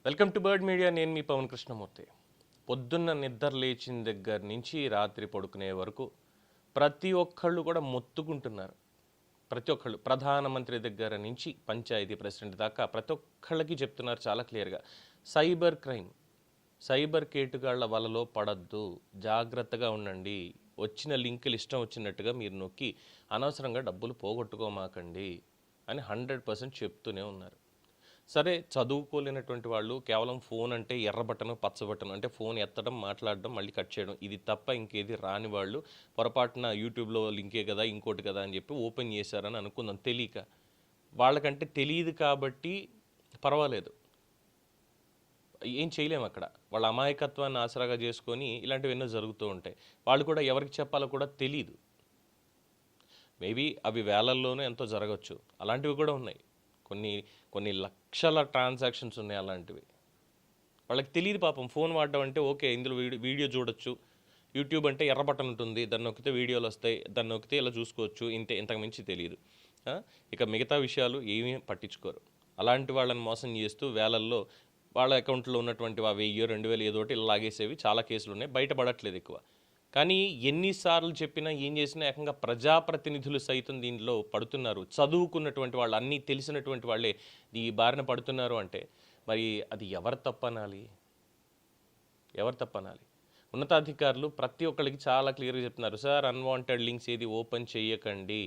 Welcome to bird media. నేను మీ పవన్ కృష్ణమూర్తి. పొద్దున్న నిద్ర లేచిన దగ్గర నుంచి రాత్రి పడుకునే వరకు ప్రతి ఒక్కళ్ళు కూడా మొత్తుకుంటున్నారు. ప్రతి ఒక్కళ్ళు ప్రధానమంత్రి దగ్గర నుంచి పంచాయతీ ప్రెసిడెంట్ దాకా ప్రతి ఒక్కళ్ళకి చెప్తున్నారు చాలా క్లియర్గా, సైబర్ క్రైమ్, సైబర్ కేటుగాళ్ల వలలో పడద్దు, జాగ్రత్తగా ఉండండి, వచ్చిన లింకులు ఇష్టం వచ్చినట్టుగా మీరు నొక్కి అనవసరంగా డబ్బులు పోగొట్టుకోమాకండి అని 100% చెప్తూనే ఉన్నారు. సరే, చదువుకోలేనటువంటి వాళ్ళు కేవలం ఫోన్ అంటే ఎర్ర బటను పచ్చ బటను అంటే ఫోన్ ఎత్తడం, మాట్లాడడం, మళ్ళీ కట్ చేయడం, ఇది తప్ప ఇంకేది రాని వాళ్ళు పొరపాటున యూట్యూబ్లో లింకే కదా ఇంకోటి కదా అని చెప్పి ఓపెన్ చేశారని అనుకుందాం. తెలియక వాళ్ళకంటే తెలియదు కాబట్టి పర్వాలేదు, ఏం చేయలేము. అక్కడ వాళ్ళ అమాయకత్వాన్ని ఆసరాగా చేసుకొని ఇలాంటివి ఎన్నో జరుగుతూ ఉంటాయి. వాళ్ళు కూడా ఎవరికి చెప్పాలో కూడా తెలియదు. మేబీ అవి వేలల్లోనూ ఎంతో జరగచ్చు. అలాంటివి కూడా ఉన్నాయి. కొన్ని కొన్ని లక్షల ట్రాన్సాక్షన్స్ ఉన్నాయి అలాంటివి. వాళ్ళకి తెలియదు పాపం. ఫోన్ వాడడం అంటే ఓకే, ఇందులో వీడియో చూడొచ్చు, యూట్యూబ్ అంటే ఎర్ర బటన్ ఉంటుంది, దాన్ని నొక్కితే వీడియోలు వస్తాయి, దాన్ని నొక్కితే ఇలా చూసుకోవచ్చు, ఇంతకు మించి తెలియదు. ఇక మిగతా విషయాలు ఏమీ పట్టించుకోరు. అలాంటి వాళ్ళని మోసం చేస్తూ వేలల్లో వాళ్ళ అకౌంట్లో ఉన్నటువంటి 1000, 2000 ఏదోటి ఇలా లాగేసేవి చాలా కేసులు ఉన్నాయి. బయటపడట్లేదు ఎక్కువ. కానీ ఎన్నిసార్లు చెప్పినా ఏం చేసినా ఏకంగా ప్రజాప్రతినిధులు సైతం దీనిలో పడుతున్నారు. చదువుకున్నటువంటి వాళ్ళు, అన్నీ తెలిసినటువంటి వాళ్ళే ఈ బారిన పడుతున్నారు అంటే మరి అది ఎవరు తప్పనాలి? ఎవరు తప్పనాలి? ఉన్నతాధికారులు ప్రతి ఒక్కరికి చాలా క్లియర్గా చెప్తున్నారు, సార్ అన్వాంటెడ్ లింక్స్ ఏది ఓపెన్ చేయకండి,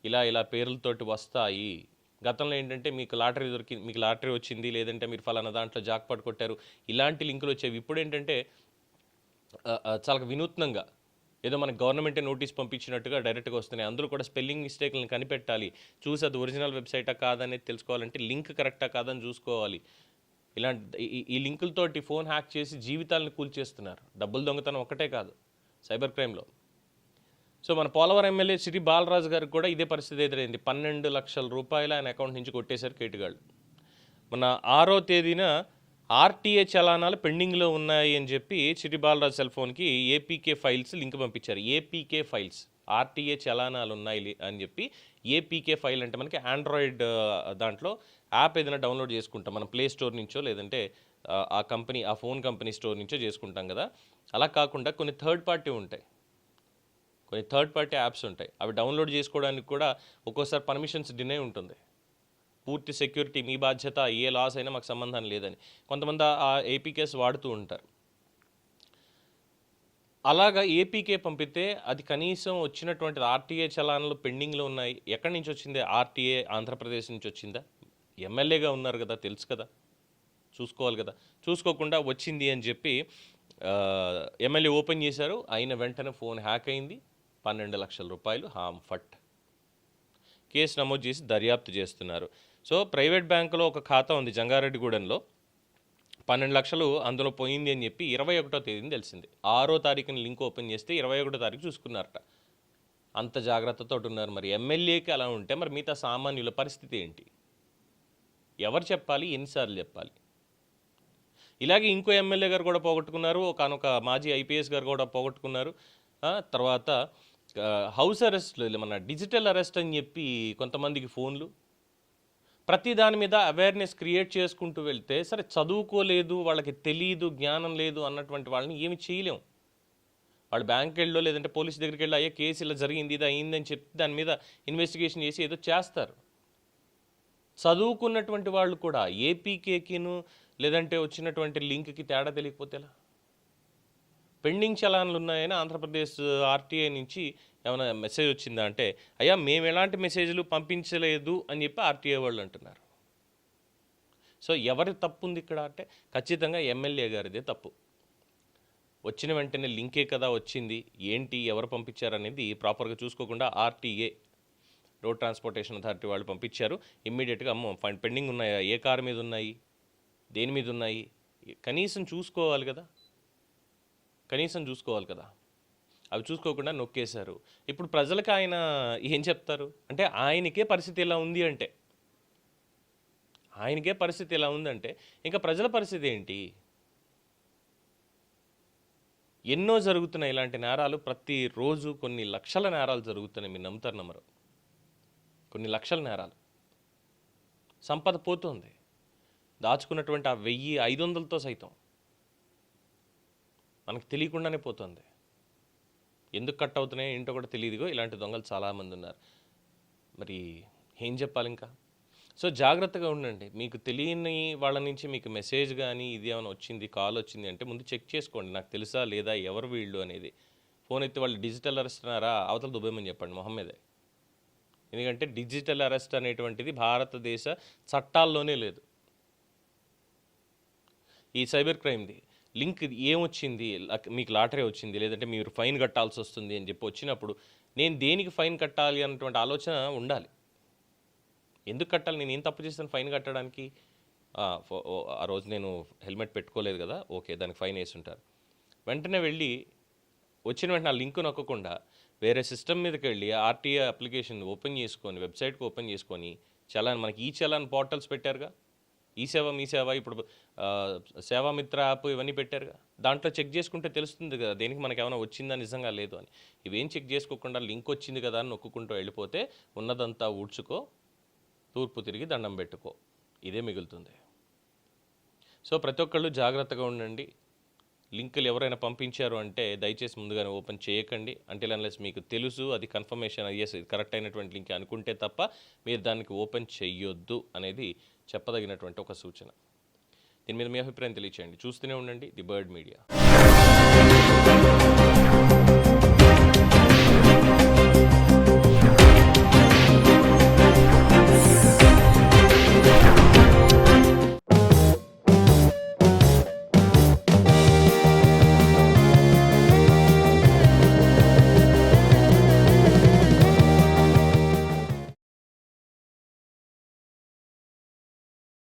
ఇలా పేర్లతోటి వస్తాయి. గతంలో ఏంటంటే మీకు లాటరీ దొరికింది, మీకు లాటరీ వచ్చింది, లేదంటే మీరు ఫలానా దాంట్లో జాక్పాట్ కొట్టారు, ఇలాంటి లింకులు వచ్చేవి. ఇప్పుడు ఏంటంటే చాలా వినూత్నంగా ఏదో మనకు గవర్నమెంటే నోటీస్ పంపించినట్టుగా డైరెక్ట్గా వస్తున్నాయి. అందులో కూడా స్పెల్లింగ్ మిస్టేక్లను కనిపెట్టాలి, చూసి అది ఒరిజినల్ వెబ్సైటా కాదనేది తెలుసుకోవాలంటే లింక్ కరెక్టా కాదని చూసుకోవాలి. ఇలాంటి ఈ లింకులతోటి ఫోన్ హ్యాక్ చేసి జీవితాలను కూల్చేస్తున్నారు. డబ్బులు దొంగతనం ఒక్కటే కాదు సైబర్ క్రైమ్లో. సో మన పోలవరం ఎమ్మెల్యే శ్రీ బాలరాజు గారికి కూడా ఇదే పరిస్థితి ఎదురైంది. 12 లక్షల రూపాయలు ఆయన అకౌంట్ నుంచి కొట్టేశారు కేటుగాళ్ళు. మన 6వ తేదీన ఆర్టీఏ చలానాలు పెండింగ్లో ఉన్నాయి అని చెప్పి శ్రీ బాలరాజు సెల్ ఫోన్కి ఏపీకే ఫైల్స్ లింక్ పంపించారు. ఏపీకే ఫైల్స్, ఆర్టీఏ చలానాలు ఉన్నాయి అని చెప్పి. ఏపీకే ఫైల్ అంటే మనకి ఆండ్రాయిడ్ దాంట్లో యాప్ ఏదైనా డౌన్లోడ్ చేసుకుంటాం మనం ప్లే స్టోర్ నుంచో, లేదంటే ఆ ఫోన్ కంపెనీ స్టోర్ నుంచో చేసుకుంటాం కదా. అలా కాకుండా కొన్ని థర్డ్ పార్టీ ఉంటాయి, కొన్ని థర్డ్ పార్టీ యాప్స్ ఉంటాయి. అవి డౌన్లోడ్ చేసుకోవడానికి కూడా ఒక్కోసారి పర్మిషన్స్ డినే ఉంటుంది. పూర్తి సెక్యూరిటీ, మీ బాధ్యత, ఏ లాస్ అయినా మాకు సంబంధం లేదని కొంతమంది ఆ ఏపీకేస్ వాడుతూ ఉంటారు. అలాగా ఏపీకే పంపితే అది కనీసం వచ్చినటువంటి ఆర్టీఏ చలానాలు పెండింగ్లో ఉన్నాయి. ఎక్కడి నుంచి వచ్చింది? ఆర్టీఏ ఆంధ్రప్రదేశ్ నుంచి వచ్చిందా? ఎమ్మెల్యేగా ఉన్నారు కదా, తెలుసు కదా, చూసుకోవాలి కదా. చూసుకోకుండా వచ్చింది అని చెప్పి ఎమ్మెల్యే ఓపెన్ చేశారు. అయిన వెంటనే ఫోన్ హ్యాక్ అయింది. 12 లక్షల రూపాయలు హామ్ఫట్. కేసు నమోదు చేసి దర్యాప్తు చేస్తున్నారు. సో ప్రైవేట్ బ్యాంకులో ఒక ఖాతా ఉంది జంగారెడ్డిగూడెంలో, 12 లక్షలు అందులో పోయింది అని చెప్పి 21వ తేదీని తెలిసింది. 6వ తారీఖుని లింక్ ఓపెన్ చేస్తే 21వ తారీఖు చూసుకున్నారట. అంత జాగ్రత్తతో ఉన్నారు. మరి ఎమ్మెల్యేకి అలా ఉంటే మరి మిగతా సామాన్యుల పరిస్థితి ఏంటి? ఎవరు చెప్పాలి? ఎన్నిసార్లు చెప్పాలి? ఇలాగే ఇంకో ఎమ్మెల్యే గారు కూడా పోగొట్టుకున్నారు, ఒకనొక మాజీ ఐపీఎస్ గారు కూడా పోగొట్టుకున్నారు. తర్వాత హౌస్ అరెస్ట్లు, మన డిజిటల్ అరెస్ట్ అని చెప్పి కొంతమందికి ఫోన్లు, ప్రతి దాని మీద అవేర్నెస్ క్రియేట్ చేసుకుంటూ వెళ్తే, సరే చదువుకోలేదు, వాళ్ళకి తెలియదు, జ్ఞానం లేదు అన్నటువంటి వాళ్ళని ఏమి చేయలేం. వాళ్ళు బ్యాంక్ వెళ్ళో లేదంటే పోలీస్ దగ్గరికి వెళ్ళి అయ్యే కేసు ఇలా జరిగింది, ఇది అయిందని చెప్పి దాని మీద ఇన్వెస్టిగేషన్ చేసి ఏదో చేస్తారు. చదువుకున్నటువంటి వాళ్ళు కూడా ఏపీకేకిను లేదంటే వచ్చినటువంటి లింక్కి తేడా తెలియకపోతే ఎలా? పెండింగ్ చలాన్లు ఉన్నాయని ఆంధ్రప్రదేశ్ ఆర్టీఐ నుంచి ఏమైనా మెసేజ్ వచ్చిందా అంటే, అయ్యా మేము ఎలాంటి మెసేజ్లు పంపించలేదు అని చెప్పి ఆర్టీఐ వాళ్ళు అంటున్నారు. సో ఎవరి తప్పు ఉంది ఇక్కడ అంటే ఖచ్చితంగా ఎమ్మెల్యే గారిదే తప్పు. వచ్చిన వెంటనే లింకే కదా వచ్చింది, ఏంటి ఎవరు పంపించారనేది ప్రాపర్గా చూసుకోకుండా ఆర్టీఏ, రోడ్ ట్రాన్స్పోర్టేషన్ అథారిటీ వాళ్ళు పంపించారు. ఇమ్మీడియట్గా అమ్మో పెండింగ్ ఉన్నాయా, ఏ కారు మీద ఉన్నాయి, దేని మీద ఉన్నాయి, కనీసం చూసుకోవాలి కదా, కనీసం చూసుకోవాలి కదా. అవి చూసుకోకుండా నొక్కేశారు. ఇప్పుడు ప్రజలకు ఆయన ఏం చెప్తారు అంటే, ఆయనకే పరిస్థితి ఎలా ఉంది అంటే, ఆయనకే పరిస్థితి ఎలా ఉందంటే ఇంకా ప్రజల పరిస్థితి ఏంటి? ఎన్నో జరుగుతున్నాయి ఇలాంటి నేరాలు. ప్రతిరోజు కొన్ని లక్షల నేరాలు జరుగుతున్నాయి. మీరు నమ్ముతారు నమ్మరు? కొన్ని లక్షల నేరాలు. సంపద పోతుంది. దాచుకున్నటువంటి ఆ 1500తో సైతం మనకు తెలియకుండానే పోతుంది. ఎందుకు కట్ అవుతున్నాయో ఏంటో కూడా తెలియదుగో ఇలాంటి దొంగలు చాలామంది ఉన్నారు. మరి ఏం చెప్పాలి ఇంకా? సో జాగ్రత్తగా ఉండండి. మీకు తెలియని వాళ్ళ నుంచి మీకు మెసేజ్ కానీ ఇది ఏమైనా వచ్చింది, కాల్ వచ్చింది అంటే ముందు చెక్ చేసుకోండి. నాకు తెలుసా లేదా, ఎవరు వీళ్ళు అనేది. ఫోన్ ఎత్తి వాళ్ళు డిజిటల్ అరెస్ట్ అన్నారా, అవతల దుబ్బేమని చెప్పండి మొహం మీదే. ఎందుకంటే డిజిటల్ అరెస్ట్ అనేటువంటిది భారతదేశ చట్టాల్లోనే లేదు. ఈ సైబర్ క్రైమ్ది లింక్ ఏమొచ్చింది, మీకు లాటరీ వచ్చింది లేదంటే మీరు ఫైన్ కట్టాల్సి వస్తుంది అని చెప్పి వచ్చినప్పుడు నేను దేనికి ఫైన్ కట్టాలి అన్నటువంటి ఆలోచన ఉండాలి. ఎందుకు కట్టాలి, నేను ఏం తప్పు చేస్తాను ఫైన్ కట్టడానికి? ఆ రోజు నేను హెల్మెట్ పెట్టుకోలేదు కదా, ఓకే దానికి ఫైన్ వేసి ఉంటారు. వెంటనే వెళ్ళి వచ్చిన వెంటనే ఆ లింక్ నొక్కకుండా వేరే సిస్టమ్ మీదకి వెళ్ళి ఆర్టీఏ అప్లికేషన్ ఓపెన్ చేసుకొని వెబ్సైట్కి ఓపెన్ చేసుకొని చలాన్, మనకి ఈ చలాన్ పోర్టల్స్ పెట్టారుగా, ఈ సేవ మీ సేవ, ఇప్పుడు సేవామిత్ర యాప్ ఇవన్నీ పెట్టారుగా, దాంట్లో చెక్ చేసుకుంటే తెలుస్తుంది కదా దేనికి మనకి ఏమైనా వచ్చిందా నిజంగా లేదు అని. ఇవేం చెక్ చేసుకోకుండా లింక్ వచ్చింది కదా అని నొక్కుంటూ వెళ్ళిపోతే ఉన్నదంతా ఊడ్చుకో, తూర్పు తిరిగి దండం పెట్టుకో, ఇదే మిగులుతుంది. సో ప్రతి ఒక్కళ్ళు జాగ్రత్తగా ఉండండి. లింకులు ఎవరైనా పంపించారు అంటే దయచేసి ముందుగానే ఓపెన్ చేయకండి. అంటిల్ అన్లెస్ మీకు తెలుసు అది కన్ఫర్మేషన్ ఎస్ కరెక్ట్ అయినటువంటి లింక్ అనుకుంటే తప్ప మీరు దానికి ఓపెన్ చెయ్యొద్దు అనేది చెప్పదగినటువంటి ఒక సూచన. దీని మీద మీ అభిప్రాయం తెలియచేయండి. చూస్తూనే ఉండండి ది బర్డ్ మీడియా.